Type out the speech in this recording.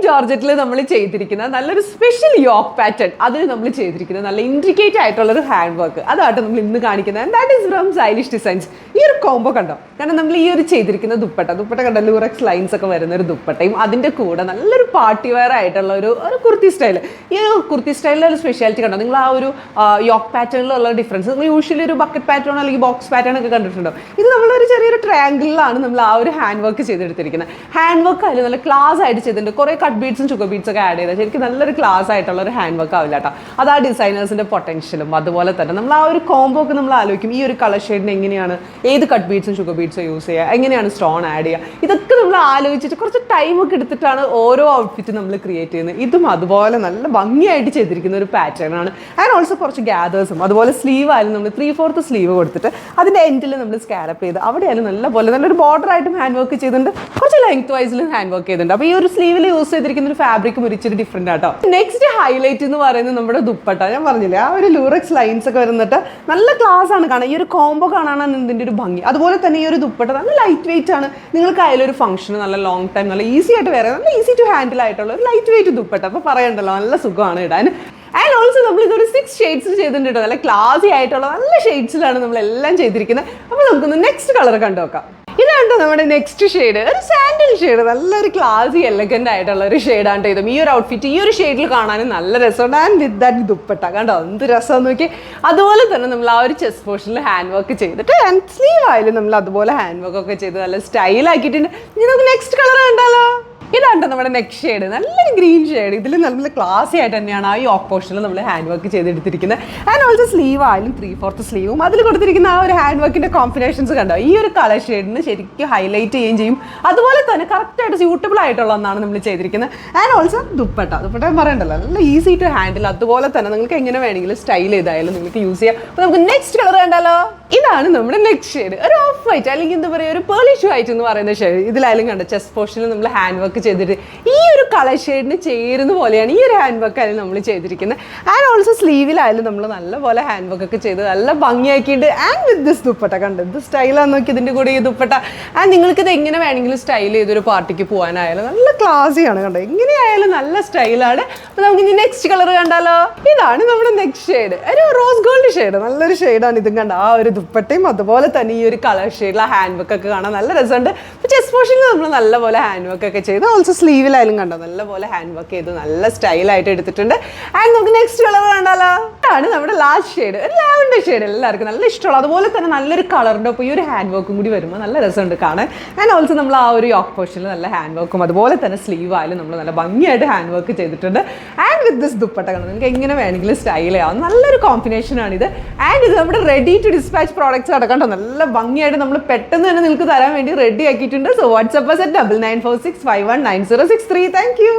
ജോർജറ്റിൽ നമ്മൾ ചെയ്തിരിക്കുന്ന നല്ലൊരു സ്പെഷ്യൽ യോക്ക് പാറ്റേൺ അതിൽ നമ്മൾ ചെയ്തിരിക്കുന്ന നല്ല ഇൻട്രിക്കേറ്റ് ആയിട്ടുള്ളൊരു ഹാൻഡ് വർക്ക് അതായിട്ട് നമ്മൾ ഇന്ന് കാണിക്കുന്നത്. That is from stylish designs. ഈ ഒരു കോംബോ കണ്ടോ, കാരണം നമ്മൾ ഈ ഒരു ചെയ്തിരിക്കുന്ന ദുപ്പട്ട കണ്ടോ, ലൂറക്സ് ലൈൻസ് ഒക്കെ വരുന്ന ഒരു ദുപ്പട്ടയും അതിൻ്റെ കൂടെ നല്ലൊരു പാർട്ടി വെയർ ആയിട്ടുള്ള ഒരു കുർത്തി സ്റ്റൈൽ. ഈ ഒരു കുർത്തി സ്റ്റൈലിലെ ഒരു സ്പെഷ്യാലിറ്റി കണ്ടോ, നിങ്ങൾ ആ ഒരു യോക്ക് പാറ്റേണിലുള്ള ഡിഫറൻസ്. നിങ്ങൾ യൂഷ്വലി ഒരു ബക്കറ്റ് പാറ്റേൺ അല്ലെങ്കിൽ ബോക്സ് പാറ്റേൺ ഒക്കെ കണ്ടിട്ടുണ്ടോ? ഇത് നമ്മളൊരു ചെറിയൊരു ട്രയാങ്കിളിലാണ് നമ്മൾ ആ ഒരു ഹാൻഡ് വർക്ക് ചെയ്തെടുത്തിരിക്കുന്നത്. ഹാൻഡ് വർക്ക് ആയാലും നല്ല ക്ലാസ് ആയിട്ട് ചെയ്തിട്ടുണ്ട്. കുറേ കട്ട് ബീഡ്സും ചുഗർ ബീഡ്സ് ഒക്കെ ആഡ് ചെയ്താൽ ശരിക്കും നല്ലൊരു ക്ലാസ് ആയിട്ടുള്ള ഒരു ഹാൻഡ് വർക്ക് ആവില്ല കേട്ടോ. അത് ആ ഡിസൈനേഴ്സിൻ്റെ പൊട്ടൻഷ്യലും അതുപോലെ തന്നെ നമ്മൾ ആ ഒരു കോംബോ ഒക്കെ നമ്മൾ ആലോചിക്കും. ഈ ഒരു കളർ ഷെയ്ഡിന് എങ്ങനെയാണ് ഏത് കട്ട് ബീഡ്സും ചുഗർ ബീഡ്സും യൂസ് ചെയ്യുക, എങ്ങനെയാണ് സ്റ്റോൺ ആഡ് ചെയ്യുക, ഇതൊക്കെ നമ്മൾ ആലോചിച്ചിട്ട് കുറച്ച് ടൈമൊക്കെ എടുത്തിട്ടാണ് ഓരോ ഔട്ട്ഫിറ്റ് നമ്മൾ ക്രിയേറ്റ് ചെയ്യുന്നത്. ഇതും അതുപോലെ നല്ല ഭംഗിയായിട്ട് ചെയ്തിരിക്കുന്ന ഒരു പാറ്റേൺ ആണ്. ആൻഡ് ഓൾസോ കുറച്ച് ഗ്യാദേഴ്സും അതുപോലെ സ്ലീവ് ആയാലും നമ്മൾ 3/4 സ്ലീവ് കൊടുത്തിട്ട് അതിൻ്റെ എൻഡിൽ നമ്മൾ സ്കാലപ്പ് ചെയ്ത് അവിടെയായാലും നല്ലൊരു ബോർഡർ ആയിട്ടും ഹാൻഡ് വർക്ക് ചെയ്തിട്ടുണ്ട്. കുറച്ച് ലെങ്ത് വൈസിലും ഹാൻഡ് വർക്ക് ചെയ്തിട്ടുണ്ട്. അപ്പോൾ ഈ ഒരു സ്ലീവിൽ യൂസ് ചെയ്തിരിക്കുന്ന ഒരു ഫാബ്രിക്കും ഇച്ചിരി ഡിഫറെൻ്റ് ആട്ടോ. നെക്സ്റ്റ് ഹൈലൈറ്റ് എന്ന് പറയുന്നത് നമ്മുടെ ദുപ്പട്ട. ഞാൻ പറഞ്ഞില്ലേ, ആ ഒരു ലൂറക്സ് ലൈൻസ് ഒക്കെ വരുന്നിട്ട് നല്ല ക്ലാസ് ആണ് കാണാൻ. ഈ ഒരു കോംബോ കാണാനാണ് ഇതിൻ്റെ ഒരു ഭംഗി. അതുപോലെ തന്നെ ഈ ഒരു ദുപ്പട്ട നല്ല ലൈറ്റ് വെയിറ്റ് ആണ്. നിങ്ങൾക്ക് അതിലൊരു ഫംഗ്ഷന് നല്ല ലോങ് ടൈം നല്ല ഈസി ആയിട്ട് വേറെ നല്ല ഈസി ടു ഹാൻഡിൽ ആയിട്ടുള്ള ഒരു ലൈറ്റ് വെയിറ്റ് ദുപ്പട്ട. അപ്പോൾ പറയണ്ടല്ലോ, നല്ല സുഖമാണ് ഇടാൻ. ആൻഡ് ഓൾസോ നമ്മൾ ഇതൊരു 6 ഷെയ്ഡ്സിൽ ചെയ്തിട്ടുണ്ട് കേട്ടോ. നല്ല ക്ലാസി ആയിട്ടുള്ള നല്ല ഷെയ്ഡ്സിലാണ് നമ്മളെല്ലാം ചെയ്തിരിക്കുന്നത്. അപ്പോൾ നമുക്കൊന്ന് നെക്സ്റ്റ് കളർ കണ്ടു നോക്കാം. ഇതാണ് നമ്മുടെ നെക്സ്റ്റ് ഷെയ്ഡ്, ഒരു സാൻഡൽ ഷെയ്ഡ്. നല്ലൊരു ക്ലാസി എലഗന്റ് ആയിട്ടുള്ള ഒരു ഷെയ്ഡാണ് ഇതും. ഈ ഒരു ഔട്ട്ഫിറ്റ് ഈ ഒരു ഷെയ്ഡിൽ കാണാനും നല്ല രസമുണ്ട്. ആൻഡ് വിത്ത് ദാറ്റ് ദുപ്പട്ട കണ്ടോ, എന്ത് രസം നോക്കി. അതുപോലെ തന്നെ നമ്മൾ ആ ഒരു ചെസ്റ്റ് പോർഷനിൽ ഹാൻഡ് വർക്ക് ചെയ്തിട്ട് ആൻഡ് സ്ലീവ് ആയാലും നമ്മൾ അതുപോലെ ഹാൻഡ് വർക്ക് ഒക്കെ ചെയ്ത് നല്ല സ്റ്റൈലാക്കിയിട്ടുണ്ട്. ഇനി നമുക്ക് നെക്സ്റ്റ് കളർ കണ്ടാലോ. ഇതാണ് നമ്മുടെ നെക്സ്റ്റ് ഷെയ്ഡ്, നല്ലൊരു ഗ്രീൻ ഷെയ്ഡ്. ഇതിൽ നല്ല ക്ലാസി ആയിട്ട് തന്നെയാണ് ആ ഈ യോക്ക് പോർഷനിൽ നമ്മൾ ഹാൻഡ് വർക്ക് ചെയ്തെടുത്തിരിക്കുന്നത്. ആൻഡ് ഓൾസോ സ്ലീവ് ആയാലും 3/4 സ്ലീവും അതിൽ കൊടുത്തിരിക്കുന്ന ആ ഒരു ഹാൻഡ് വർക്കിൻ്റെ കോമ്പിനേഷൻസ് കണ്ടോ, ഈ ഒരു കളർ ഷെയ്ഡിന് ശരിക്കും ഹൈലൈറ്റ് ചെയ്യുകയും ചെയ്യും. അതുപോലെ തന്നെ കറക്റ്റായിട്ട് സ്യൂട്ടബിൾ ആയിട്ടുള്ള ഒന്നാണ് നമ്മൾ ചെയ്തിരിക്കുന്നത്. ആൻഡ് ഓൾസോ ദുപ്പട്ട പറയണ്ടല്ലോ, നല്ല ഈസി ടു ഹാൻഡിൽ. അതുപോലെ തന്നെ നിങ്ങൾക്ക് എങ്ങനെ വേണമെങ്കിലും സ്റ്റൈൽ ചെയ്തായാലും നിങ്ങൾക്ക് യൂസ് ചെയ്യാം. അപ്പോൾ നമുക്ക് നെക്സ്റ്റ് കളർ കണ്ടാലോ. ഇതാണ് നമ്മുടെ നെക്സ്റ്റ് ഷെയ്ഡ്, ഒരു ഓഫ് വൈറ്റ് അല്ലെങ്കിൽ എന്താ പറയുക, ഒരു പേർലിഷ് വൈറ്റ് എന്ന് പറയുന്ന ഷെയ്ഡ്. ഇതിലായാലും കണ്ടോ, ചെസ്റ്റ് പോർഷനിൽ നമ്മൾ ഹാൻഡ് വർക്ക് ചെയ്തിട്ട് ഈ ഒരു കളർ ഷെയ്ഡിന് ചേരുന്ന പോലെയാണ് ഈ ഒരു ഹാൻഡ് വർക്ക് ആയാലും നമ്മൾ ചെയ്തിരിക്കുന്നത്. ആൻഡ് ഓൾസോ സ്ലീവിലായാലും നമ്മൾ നല്ലപോലെ ഹാൻഡ് വർക്ക് ഒക്കെ ചെയ്ത് നല്ല ഭംഗിയാക്കിയിട്ട്. ആൻഡ് വിത്ത് ദിസ് ദുപ്പട്ട കണ്ടോ, ഇത് സ്റ്റൈലാന്ന് നോക്കി ഇതിൻ്റെ കൂടെ ഈ ദുപ്പട്ട. ആൻഡ് നിങ്ങൾക്ക് ഇത് എങ്ങനെ വേണമെങ്കിലും സ്റ്റൈൽ ചെയ്തൊരു പാർട്ടിക്ക് പോകാനായാലും നല്ല ക്ലാസിയാണ് കണ്ടോ, എങ്ങനെയായാലും നല്ല സ്റ്റൈലാണ്. അപ്പോൾ നമുക്ക് ഇനി നെക്സ്റ്റ് കളർ കണ്ടാലോ. ഇതാണ് നമ്മുടെ നെക്സ്റ്റ് ഷെയ്ഡ്, ഒരു റോസ് ഗോൾഡ് ഷെയ്ഡ്. നല്ലൊരു ഷെയ്ഡാണ് ഇതും കണ്ടോ. ആ ഒരു ദുപ്പട്ടയും അതുപോലെ തന്നെ ഈ ഒരു കളർ ഷെയ്ഡിൽ ആ ഹാൻഡ് വർക്ക് ഒക്കെ കാണാൻ നല്ല രസമുണ്ട്. അപ്പോൾ ചെസ്റ്റ് പോർഷനിൽ നമ്മൾ നല്ലപോലെ ഹാൻഡ് വർക്ക് ഒക്കെ ചെയ്ത് ഓൾസോ സ്ലീവിലായാലും കണ്ടോ നല്ലപോലെ ഹാൻഡ് വർക്ക് ചെയ്ത് നല്ല സ്റ്റൈലായിട്ട് എടുത്തിട്ടുണ്ട്. ആൻഡ് നമുക്ക് നെക്സ്റ്റ് കളർ കണ്ടാലോ. ഇതാണ് നമ്മുടെ ലാസ്റ്റ് ഷെയ്ഡ്, ഒരു ലാവൻഡർ ഷെയ്ഡ്. എല്ലാവർക്കും നല്ല ഇഷ്ടമുള്ള അതുപോലെ തന്നെ നല്ലൊരു കളറിൻ്റെ ഒപ്പം ഈ ഒരു ഹാൻഡ് വർക്കും കൂടി വരുമ്പോൾ നല്ല രസമുണ്ട് കാണാൻ. ആൻഡ് ഓൾസോ നമ്മൾ ആ ഒരു യോക്ക് പോർഷനിൽ നല്ല ഹാൻഡ് വർക്കും അതുപോലെ തന്നെ സ്ലീവ് ആയാലും നമ്മൾ നല്ല ഭംഗിയായിട്ട് ഹാൻഡ് വർക്ക് ചെയ്തിട്ടുണ്ട്. ആൻഡ് വിത്ത് ദിസ് ദുപ്പട്ട കണ്ടോ, നിങ്ങൾക്ക് എങ്ങനെ വേണമെങ്കിലും സ്റ്റൈൽ ചെയ്യാം. നല്ലൊരു കോമ്പിനേഷനാണിത്. ആൻഡ് ഇത് നമ്മുടെ റെഡി ടു ഡിസ്പാച്ച് പ്രോഡക്റ്റ്സ് കിടക്കണ്ടോ, നല്ല ഭംഗിയായിട്ട് നമ്മൾ പെട്ടെന്ന് തന്നെ നിങ്ങൾക്ക് തരാൻ വേണ്ടി റെഡി ആക്കിയിട്ടുണ്ട്. So WhatsApp 9946519063. Thank you.